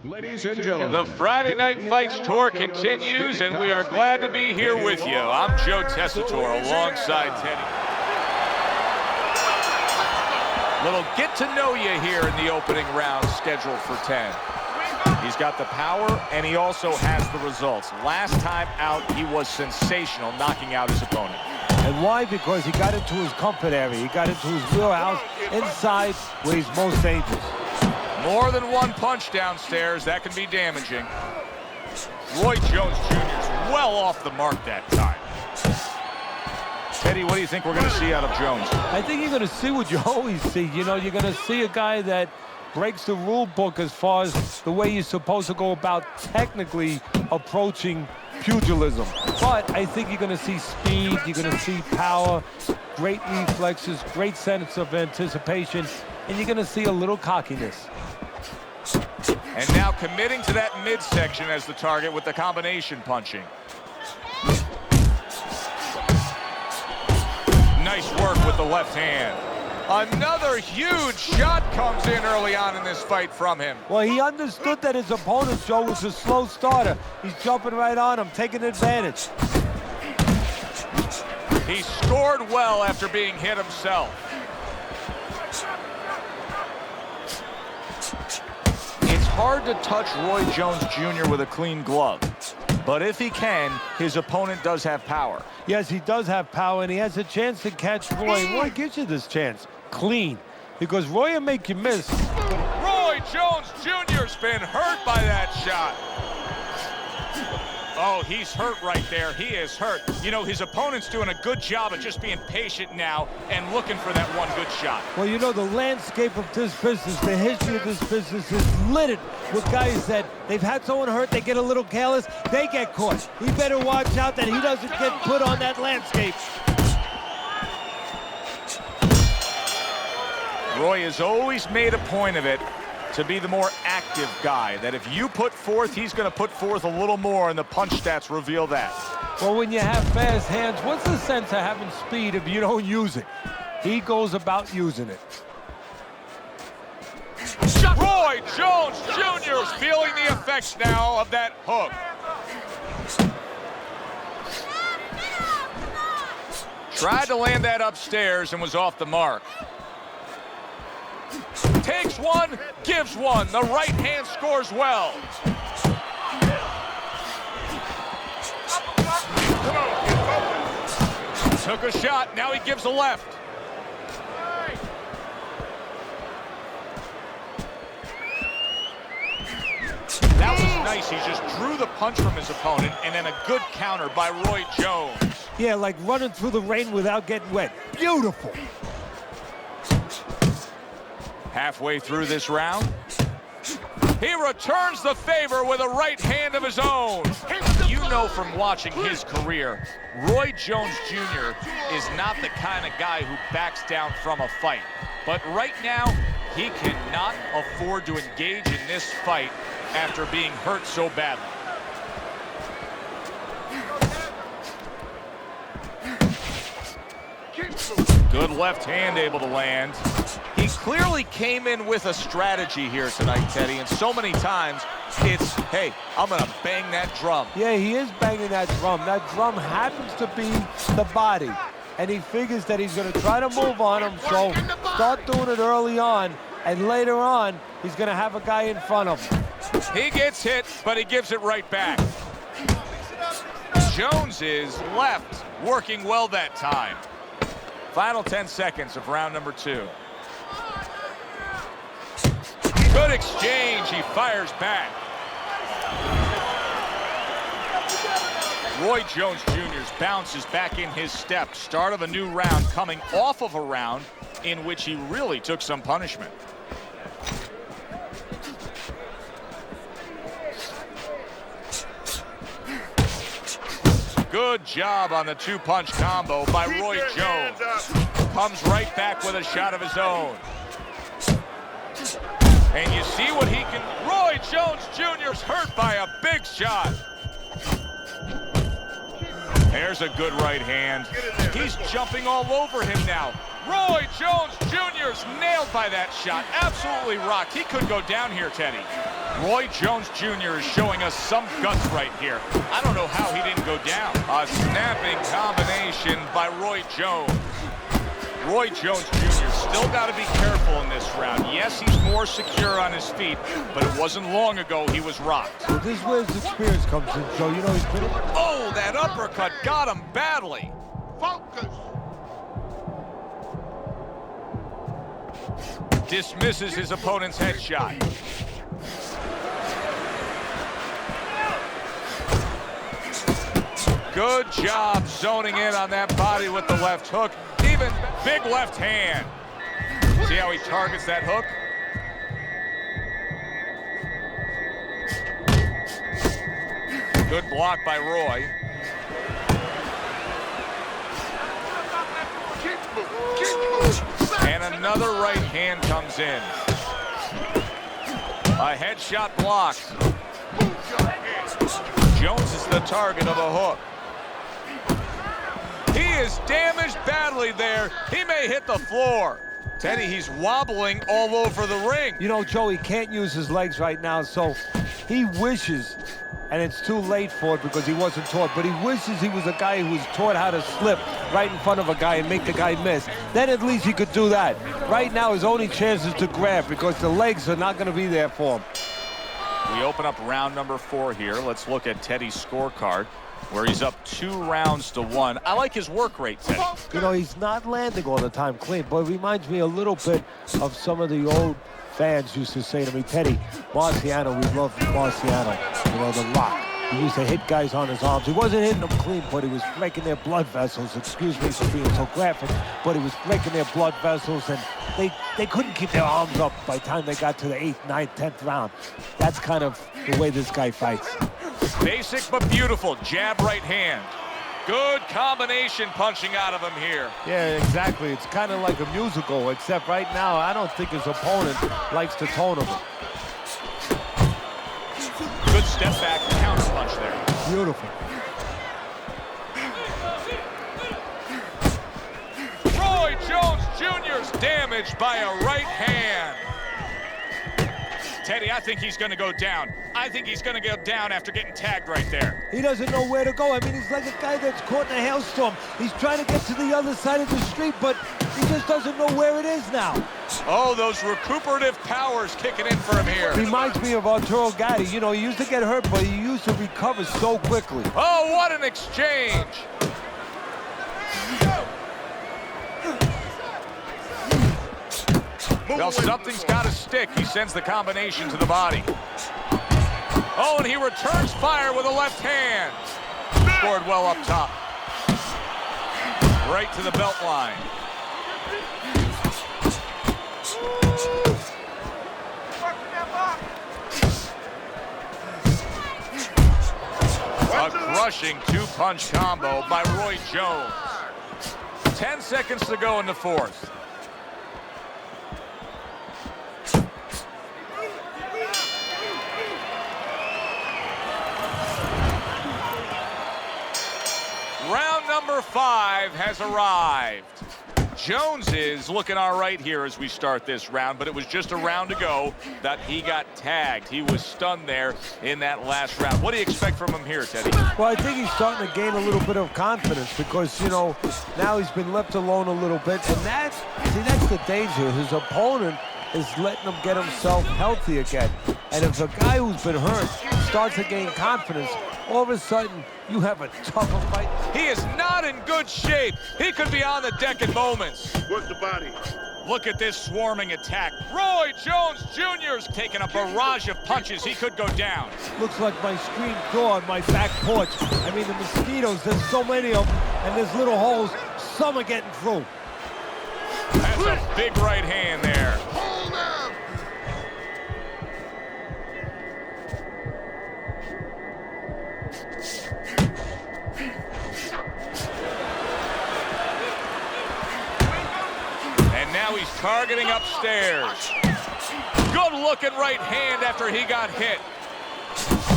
Ladies and gentlemen, The Friday Night Fights tour continues, and we are glad to be here with you. I'm Joe Tessitore alongside Teddy. Little get to know you here in the opening round scheduled for 10. He's got the power, and he also has the results. Last time out, he was sensational, knocking out his opponent. And why? Because he got into his comfort area. He got into his wheelhouse inside where he's most dangerous. More than one punch downstairs. That can be damaging. Roy Jones Jr. is well off the mark that time. Teddy, what do you think we're going to see out of Jones? I think you're going to see what you always see. You know, you're going to see a guy that breaks the rule book as far as the way you're supposed to go about technically approaching pugilism. But I think you're going to see speed, you're going to see power, great reflexes, great sense of anticipation, and you're going to see a little cockiness. And now committing to that midsection as the target with the combination punching. Nice work with the left hand. Another huge shot comes in early on in this fight from him. Well, he understood that his opponent, Joe, was a slow starter. He's jumping right on him, taking advantage. He scored well after being hit himself. It's hard to touch Roy Jones Jr. with a clean glove. But if he can, his opponent does have power. Yes, he does have power, and he has a chance to catch Roy. Roy gives you this chance, clean, because Roy will make you miss. Roy Jones Jr.'s been hurt by that shot. Oh, he's hurt right there. He is hurt. You know, his opponent's doing a good job of just being patient now and looking for that one good shot. Well, you know, the landscape of this business, the history of this business is littered with guys that they've had someone hurt, they get a little careless, they get caught. He better watch out that he doesn't get put on that landscape. Roy has always made a point of it to be the more active guy, that if you put forth, he's going to put forth a little more, and the punch stats reveal that. Well, when you have fast hands, what's the sense of having speed if you don't use it? He goes about using it. Roy Jones Jr. is feeling the effects now of that hook. Tried to land that upstairs and was off the mark. Takes one, gives one. The right hand scores well. Took a shot, now he gives a left. That was nice. He just drew the punch from his opponent, and then a good counter by Roy Jones. Yeah, like running through the rain without getting wet. Beautiful. Halfway through this round, he returns the favor with a right hand of his own. You know from watching his career, Roy Jones Jr. is not the kind of guy who backs down from a fight. But right now, he cannot afford to engage in this fight after being hurt so badly. Good left hand able to land. He clearly came in with a strategy here tonight, Teddy, and so many times it's, hey, I'm going to bang that drum. Yeah, he is banging that drum. That drum happens to be the body, and he figures that he's going to try to move on him, so start doing it early on, and later on, he's going to have a guy in front of him. He gets hit, but he gives it right back. Jones is left, working well that time. Final 10 seconds of round number 2. Good exchange, he fires back. Roy Jones Jr. bounces back in his step. Start of a new round, coming off of a round in which he really took some punishment. Good job on the two-punch combo by Roy Jones. Comes right back with a shot of his own. And you see what he can... Roy Jones Jr.'s hurt by a big shot. There's a good right hand. He's jumping all over him now. Roy Jones Jr.'s nailed by that shot. Absolutely rocked. He could go down here, Teddy. Roy Jones Jr. is showing us some guts right here. I don't know how he didn't go down. A snapping combination by Roy Jones. Roy Jones Jr. still got to be careful in this round. Yes, he's more secure on his feet, but it wasn't long ago he was rocked. Well, this is where his experience comes in, Joe. You know, he's been... Oh, that uppercut got him badly. Focus. Dismisses his opponent's headshot. Good job zoning in on that body with the left hook. Even big left hand. See how he targets that hook? Good block by Roy. And another right hand comes in. A headshot blocked. Jones is the target of a hook. He is damaged badly there. He may hit the floor. Teddy, he's wobbling all over the ring. You know, Joe, he can't use his legs right now, so he wishes, and it's too late for it because he wasn't taught, but he wishes he was a guy who was taught how to slip right in front of a guy and make the guy miss. Then at least he could do that. Right now, his only chance is to grab because the legs are not going to be there for him. We open up round number 4 here. Let's look at Teddy's scorecard, where he's up 2 rounds to 1. I like his work rate, Teddy. You know, he's not landing all the time clean, but it reminds me a little bit of some of the old fans used to say to me, Teddy, Marciano, we love Marciano, you know, the Rock. He used to hit guys on his arms. He wasn't hitting them clean, but he was breaking their blood vessels. Excuse me for being so graphic, but he was breaking their blood vessels, and they couldn't keep their arms up by the time they got to the 8th, 9th, 10th round. That's kind of the way this guy fights. Basic but beautiful jab right hand. Good combination punching out of him here. Yeah, exactly. It's kind of like a musical, except right now I don't think his opponent likes to tone him. Good step back counter punch there. Beautiful. Roy Jones Jr. is damaged by a right hand. Teddy, I think he's going to go down. I think he's going to go down after getting tagged right there. He doesn't know where to go. I mean, he's like a guy that's caught in a hailstorm. He's trying to get to the other side of the street, but he just doesn't know where it is now. Oh, those recuperative powers kicking in for him here. Reminds me of Arturo Gatti. You know, he used to get hurt, but he used to recover so quickly. Oh, what an exchange. Well, something's got to stick. He sends the combination to the body. Oh, and he returns fire with a left hand. Scored well up top. Right to the belt line. A crushing 2-punch combo by Roy Jones. 10 seconds to go in the 4th. Round number 5 has arrived. Jones is looking all right here as we start this round, but it was just a round ago that he got tagged. He was stunned there in that last round. What do you expect from him here, Teddy? Well, I think he's starting to gain a little bit of confidence because, you know, now he's been left alone a little bit, and that's the danger. His opponent is letting him get himself healthy again. And if a guy who's been hurt starts to gain confidence, all of a sudden, you have a tougher fight. He is not in good shape. He could be on the deck in moments. Work the body. Look at this swarming attack. Roy Jones Jr. is taking a barrage of punches. He could go down. Looks like my screen door on my back porch. I mean, the mosquitoes, there's so many of them, and there's little holes. Some are getting through. That's a big right hand there. Hold him. And now he's targeting upstairs. Good looking right hand after he got hit.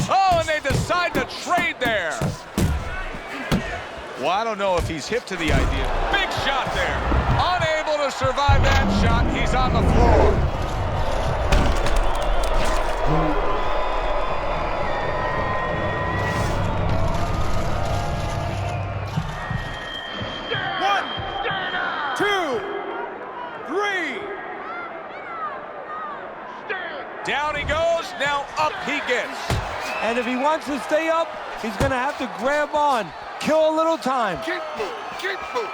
Oh, and they decide to trade there. Well, I don't know if he's hip to the idea. Big shot there. Unable to survive that shot. He's on the floor. 3. Down he goes, now up he gets. And if he wants to stay up, he's going to have to grab on, kill a little time. Keep moving. Keep moving.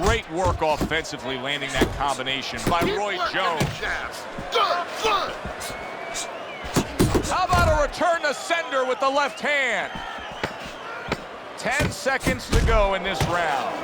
Great work offensively landing that combination by Keep Roy working Jones. the jab. Good, good. How about a return to sender with the left hand? 10 seconds to go in this round.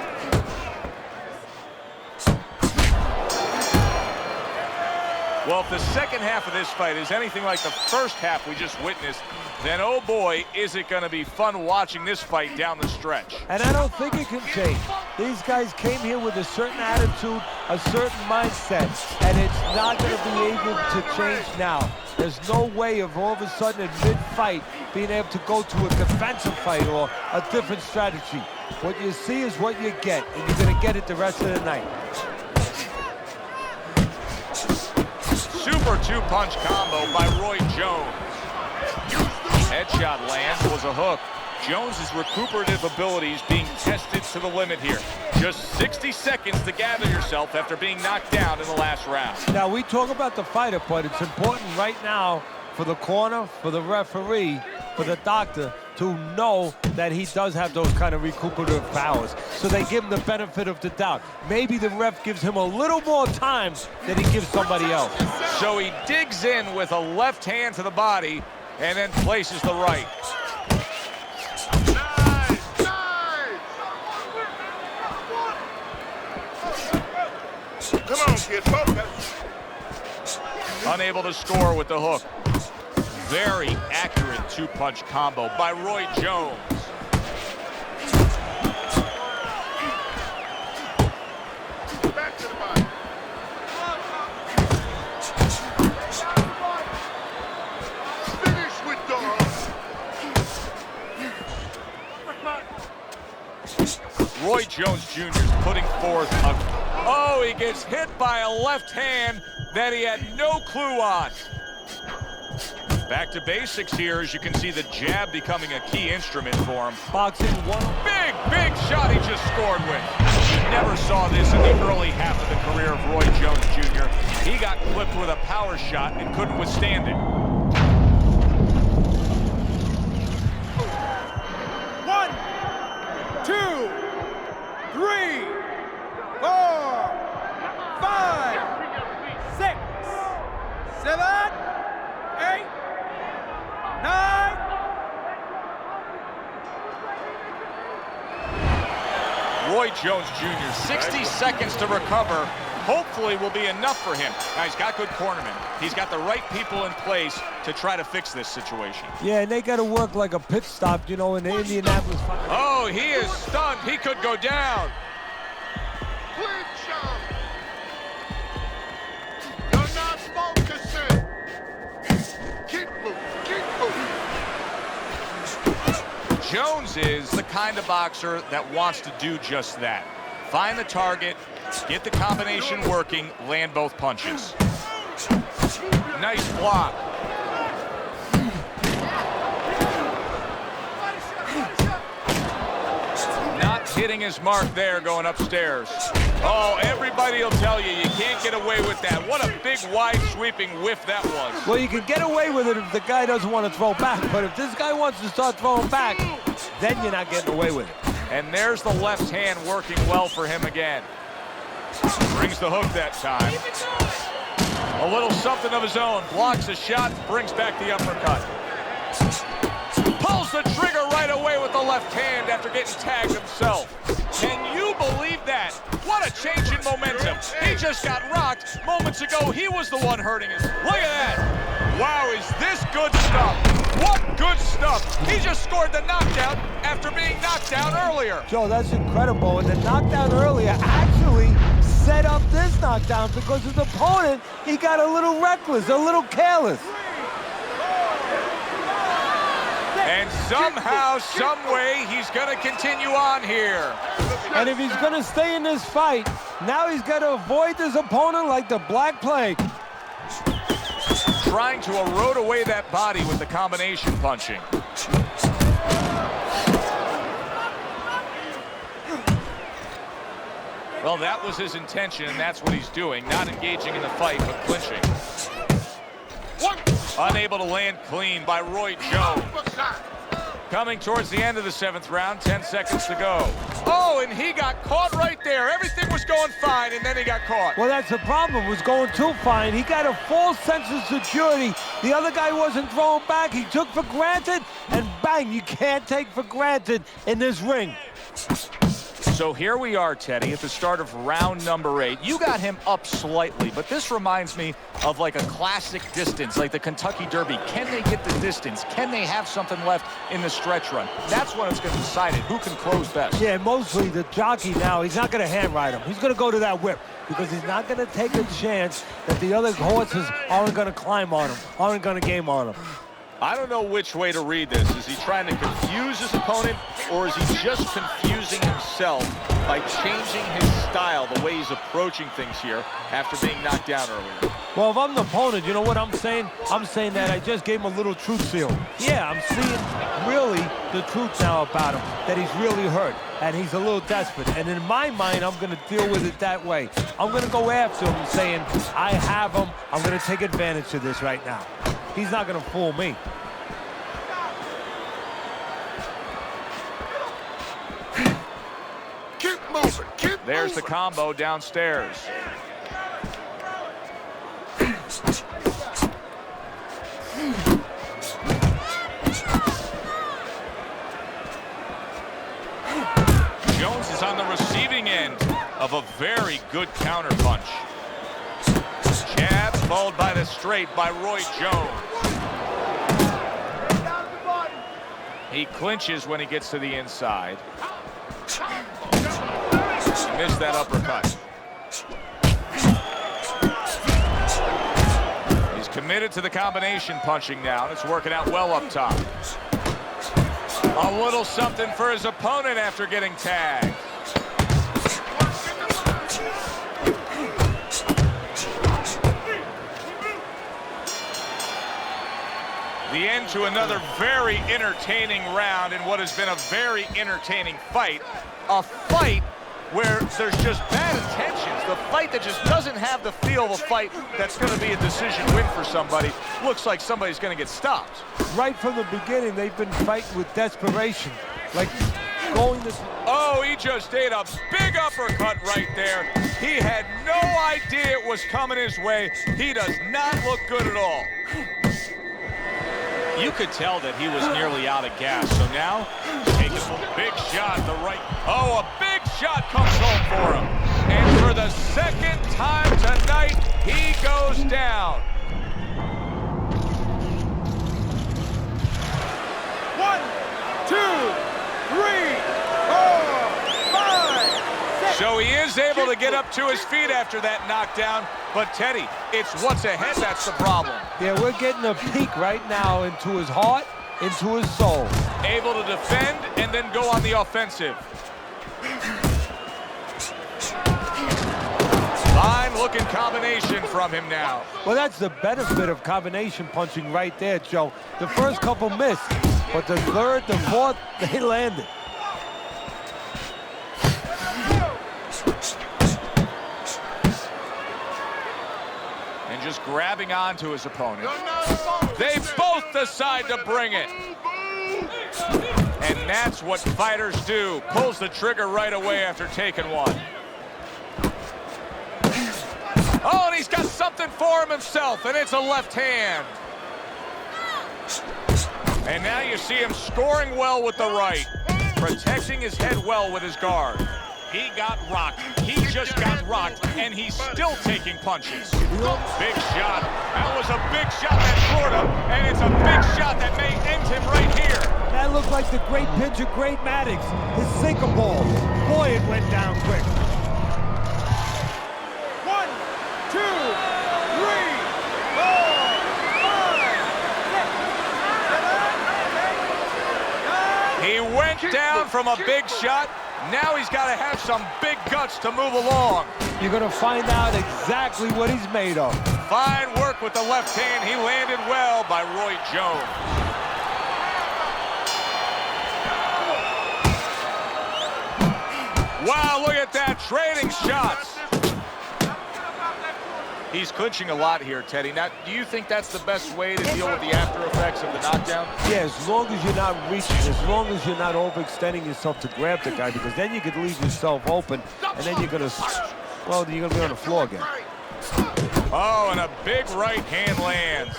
Well, if the second half of this fight is anything like the first half we just witnessed, then oh boy, is it going to be fun watching this fight down the stretch. And I don't think it can change. These guys came here with a certain attitude, a certain mindset, and it's not going to be able to change now. There's no way of all of a sudden in mid-fight being able to go to a defensive fight or a different strategy. What you see is what you get, and you're going to get it the rest of the night. Super two-punch combo by Roy Jones. Headshot lands, was a hook. Jones's recuperative abilities being tested to the limit here. Just 60 seconds to gather yourself after being knocked down in the last round. Now, we talk about the fighter, but it's important right now for the corner, for the referee, for the doctor to know that he does have those kind of recuperative powers. So they give him the benefit of the doubt. Maybe the ref gives him a little more time than he gives somebody else. So he digs in with a left hand to the body and then places the right. Nice, nice. Come on, kid, focus. Unable to score with the hook. Very accurate two-punch combo by Roy Jones. Back to the body. Finish with dog. Roy Jones Jr. is putting forth a... Oh, he gets hit by a left hand that he had no clue on. Back to basics here, as you can see the jab becoming a key instrument for him. Boxing one. Big, big shot he just scored with. You never saw this in the early half of the career of Roy Jones Jr. He got clipped with a power shot and couldn't withstand it. 1, 2, 3, 4, 5, 6, 7, 8, 9. Roy Jones Jr., 60 seconds to recover, hopefully will be enough for him. Now, he's got good cornermen. He's got the right people in place to try to fix this situation. Yeah, and they got to work like a pit stop, you know, in the Indianapolis fight. Oh, he is stunned. He could go down. Clinch him. You're not focusing. Keep moving. Keep moving. Jones is the kind of boxer that wants to do just that. Find the target, get the combination working, land both punches. Nice block. Not hitting his mark there going upstairs. Oh, everybody will tell you, you can't get away with that. What a big, wide, sweeping whiff that was. Well, you can get away with it if the guy doesn't want to throw back, but if this guy wants to start throwing back, then you're not getting away with it. And there's the left hand working well for him again. Brings the hook that time. A little something of his own. Blocks a shot, brings back the uppercut. Pulls the trigger right away with the left hand after getting tagged himself. Can you believe that? What a change in momentum. He just got rocked. Moments ago, he was the one hurting us. Look at that. Wow, is this good stuff? What good stuff. He just scored the knockdown after being knocked down earlier. Joe, that's incredible. And the knockdown earlier actually set up this knockdown because his opponent, he got a little reckless, a little careless. And somehow, some way, he's going to continue on here. And if he's going to stay in this fight, now he's got to avoid this opponent like the Black Plague. trying to erode away that body with the combination punching. Well, that was his intention, and that's what he's doing. Not engaging in the fight, but clinching. Unable to land clean by Roy Jones. Coming towards the end of the 7th round, 10 seconds to go. Oh, and he got caught right there. Everything was going fine, and then he got caught. Well, that's the problem. It was going too fine. He got a false sense of security. The other guy wasn't throwing back. He took for granted, and bang, you can't take for granted in this ring. So here we are, Teddy, at the start of round number 8. You got him up slightly, but this reminds me of like a classic distance, like the Kentucky Derby. Can they get the distance? Can they have something left in the stretch run? That's when it's going to decide it. Who can close best? Yeah, mostly the jockey now, he's not going to hand ride him. He's going to go to that whip because he's not going to take a chance that the other horses aren't going to climb on him, aren't going to game on him. I don't know which way to read this. Is he trying to confuse his opponent, or is he just confusing himself by changing his style, the way he's approaching things here after being knocked down earlier? Well, if I'm the opponent, you know what I'm saying? I'm saying that I just gave him a little truth serum. Yeah, I'm seeing really the truth now about him, that he's really hurt, and he's a little desperate. And in my mind, I'm going to deal with it that way. I'm going to go after him saying, I have him. I'm going to take advantage of this right now. He's not going to fool me. Keep moving, keep There's the moving. combo downstairs. Jones is on the receiving end of a very good counter punch. Jab followed by the straight by Roy Jones. He clinches when he gets to the inside. Missed that uppercut. He's committed to the combination punching now, and it's working out well up top. A little something for his opponent after getting tagged. The end to another very entertaining round in what has been a very entertaining fight. A fight where there's just bad intentions. The fight that just doesn't have the feel of a fight that's going to be a decision win for somebody. Looks like somebody's going to get stopped. Right from the beginning, they've been fighting with desperation. Like going this... Oh, he just ate a big uppercut right there. He had no idea it was coming his way. He does not look good at all. You could tell that he was nearly out of gas. So now, taking a big shot the right. Oh, a big shot comes home for him. And for the second time tonight, he goes down. 1, 2, 3, 4, 5, 6. So he is able to get up to his feet after that knockdown. But Teddy, it's what's ahead that's the problem. Yeah, we're getting a peek right now into his heart, into his soul. Able to defend and then go on the offensive. Fine looking combination from him now. Well, that's the benefit of combination punching right there, Joe. The first couple missed, but the third, the fourth, they landed. And just grabbing onto his opponent. They both decide to bring it. And that's what fighters do. Pulls the trigger right away after taking one. Oh, and he's got something for him himself, and it's a left hand. And now you see him scoring well with the right, protecting his head well with his guard. He got rocked. He just got rocked, and he's still taking punches. Big shot. That was a big shot that Florida, and it's a big shot that may end him right here. That looked like the great pitcher, Great Maddox, his sinker ball. Boy, it went down quick. 1, 2, 3, 4, 5, 6, 7, 8, 9. He went down from a big shot. Now he's got to have some big guts to move along. You're going to find out exactly what he's made of. Fine work with the left hand. He landed well by Roy Jones. Wow, look at that, trading shots. He's clinching a lot here, Teddy. Now, do you think that's the best way to deal with the after effects of the knockdown? Yeah, as long as you're not reaching, as long as you're not overextending yourself to grab the guy, because then you could leave yourself open, and then you're gonna, well, you're gonna be on the floor again. Oh, and a big right hand lands.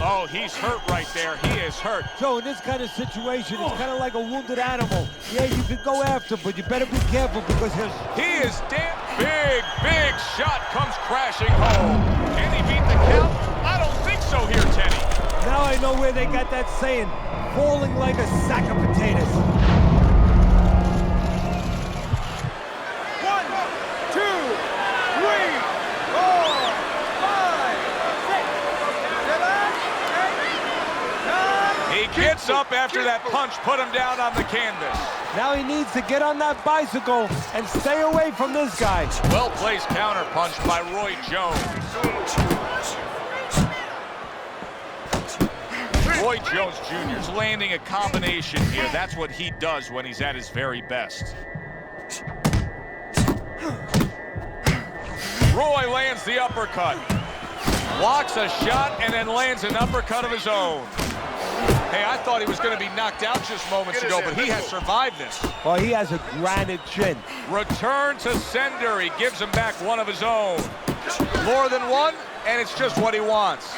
Oh, he's hurt right there. He is hurt. Joe, in this kind of situation, it's kind of like a wounded animal. Yeah, you could go after, but you better be careful because he is damn big, big shot comes crashing home. Can he beat the count? I don't think so here, Teddy. Now I know where they got that saying, falling like a sack of potatoes. 1, 2, 3, 4, 5, 6, 7, 8, 9. He gets up after that punch put him down on the canvas. Now he needs to get on that bicycle and stay away from this guy. Well-placed counter punch by Roy Jones. Roy Jones Jr. is landing a combination here. That's what he does when he's at his very best. Roy lands the uppercut. Blocks a shot and then lands an uppercut of his own. Hey, I thought he was going to be knocked out just moments ago, but he has survived this. Well, he has a granite chin. Return to sender. He gives him back one of his own. More than one, and it's just what he wants.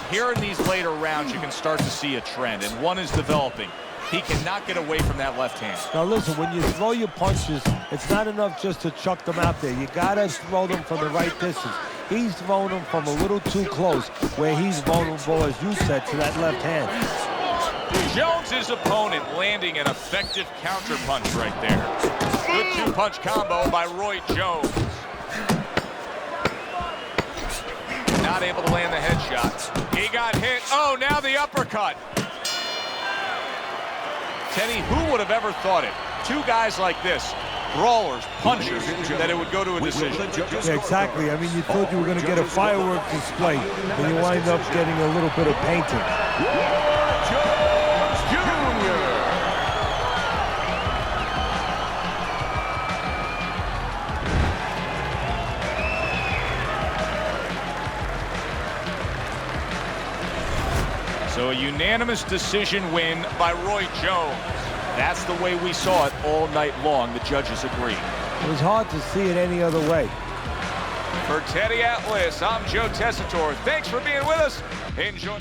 Here in these later rounds, you can start to see a trend, and one is developing. He cannot get away from that left hand. Now listen, when you throw your punches, it's not enough just to chuck them out there. You gotta throw them from the right distance. He's throwing them from a little too close, where he's vulnerable, as you said, to that left hand. Jones's opponent landing an effective counter punch right there. Good two-punch combo by Roy Jones. Not able to land the headshot. He got hit. Oh, now the uppercut. Teddy, who would have ever thought it? Two guys like this, brawlers, punchers, that it would go to a decision. Yeah, exactly. I mean, you thought you were going to get a firework display, and you wind up getting a little bit of painting. So a unanimous decision win by Roy Jones. That's the way we saw it all night long. The judges agree. It was hard to see it any other way. For Teddy Atlas, I'm Joe Tessitore. Thanks for being with us. Enjoy.